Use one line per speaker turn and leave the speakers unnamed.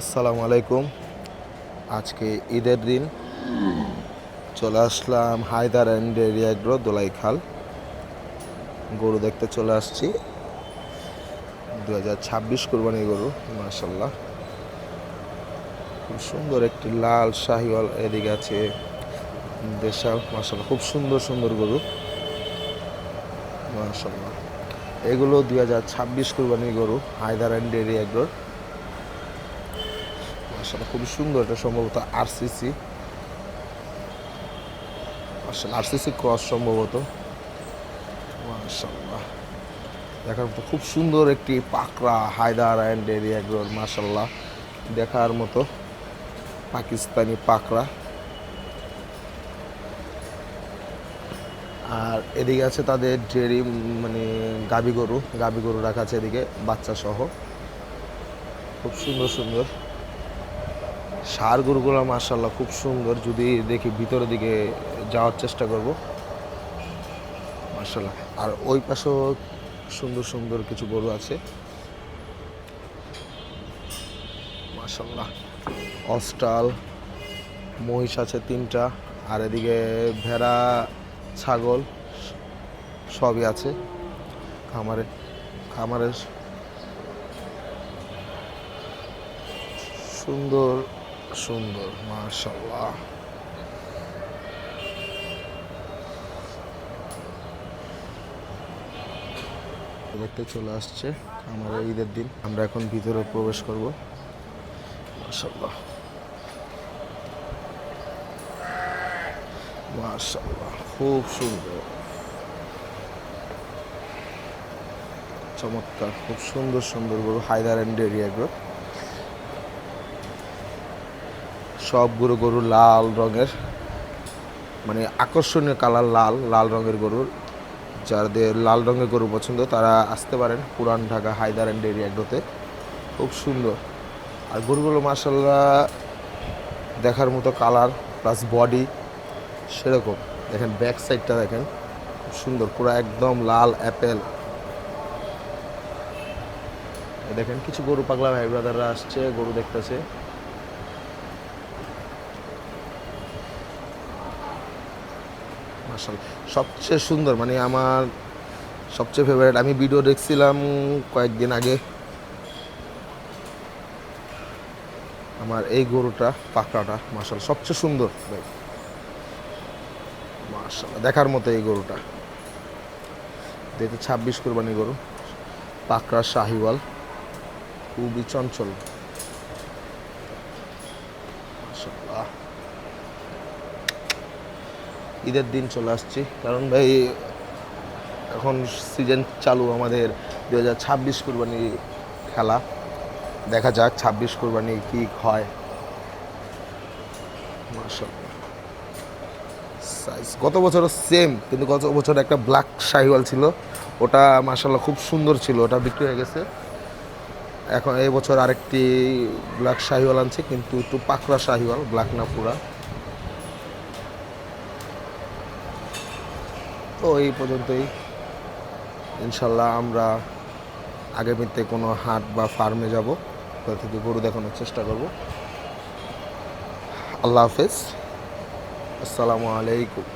আসসালামু আলাইকুম। আজকে ঈদের দিন চলে আসলাম Haider and dairy agro Dholaikhal. গরু দেখতে চলে আসছি। 2026 কোরবানির গরু, মাশাল্লাহ খুব সুন্দর একটি লাল শাহিওয়াল। এদিকে আছে দেশাল, মাশাল্লাহ খুব সুন্দর সুন্দর গরু, মাশাল্লাহ। এগুলো 2026 কোরবানির গরু হায়দার অ্যান্ড ডেয়ারি এগ্রোর, মাশাল্লাহ খুবই সুন্দর। এটা সম্ভবত আরসিসি, মাশাল্লাহ আরসিসি ক্রস সম্ভবত, মাশাল্লাহ দেখার মতো খুব সুন্দর একটি পাকড়া হায়দার অ্যান্ড ডেয়ারি এগ্রোর, মাশাল্লাহ দেখার মতো পাকিস্তানি পাকড়া। আর এদিকে আছে তাদের ডেয়ারি, মানে গাবি গরু রাখা আছে এদিকে বাচ্চা সহ, খুব সুন্দর সুন্দর ষাঁড় গরুগুলো, মাশাল্লাহ খুব সুন্দর। যদি দেখি ভিতরের দিকে যাওয়ার চেষ্টা করব, মাশাল্লাহ। আর ওই পাশেও সুন্দর সুন্দর কিছু গরু আছে, মাশাল্লাহ। অস্টাল মহিষ আছে 3টা, আর এদিকে ভেড়া ছাগল সবই আছে খামারে। খামারের সুন্দর সুন্দর, মাশাল্লাহ। দেখতে চলে আসছে আমাদের ঈদের দিন। আমরা এখন ভিতরে প্রবেশ করব, মাশাল্লাহ মাশাল্লাহ খুব সুন্দর, চমৎকার, খুব সুন্দর সুন্দর গরু হায়দার অ্যান্ড ডেয়ারি এগ্রো। সবগুলো গরু লাল রঙের, মানে আকর্ষণীয় কালার, লাল লাল রঙের গরুর। যাদের লাল রঙের গরু পছন্দ তারা আসতে পারেন পুরান ঢাকা হায়দার অ্যান্ড ডেয়ারি এগ্রোতে, খুব সুন্দর। আর গরুগুলো মাশাল্লাহ দেখার মতো কালার প্লাস বডি সেরকম। দেখেন ব্যাক সাইডটা দেখেন, খুব সুন্দর, পুরো একদম লাল অ্যাপেল। দেখেন কিছু গরু পাগলা ভাই ব্রাদাররা আসছে, গরু দেখতেছে, মাশাআল্লাহ সবচেয়ে সুন্দর, মানে আমার সবচেয়ে ফেভারিট। আমি ভিডিও দেখছিলাম কয়েকদিন আগে, আমার এই গরুটা পাকড়াটা মাশাআল্লাহ সবচেয়ে সুন্দর ভাই, মাশাআল্লাহ দেখার মতো এই গরুটা। 2026 কোরবানি গরু, পাকড়া শাহিওয়াল, খুবই চঞ্চল, মাশাআল্লাহ। ঈদের দিন চলে আসছি, কারণ ভাই এখন সিজন চালু আমাদের 2026 কোরবানি খেলা। দেখা যাক 26 কোরবানি কি হয়, মাশাআল্লাহ। সাইজ গত বছরও সেম, কিন্তু গত বছর একটা ব্ল্যাক শাহিওয়াল ছিল, ওটা মাশাআল্লাহ খুব সুন্দর ছিল, ওটা বিক্রি হয়ে গেছে। এখন এই বছর আরেকটি ব্ল্যাক শাহিওয়াল আনছে, কিন্তু একটু পাকড়া শাহিওয়াল, ব্ল্যাক না পুরা। তো এই পর্যন্তই, ইনশাল্লাহ আমরা আগামীতে কোনো হাট বা ফার্মে যাব, ওখান থেকে গরু দেখানোর চেষ্টা করব। আল্লাহ হাফেজ, আসসালামু আলাইকুম।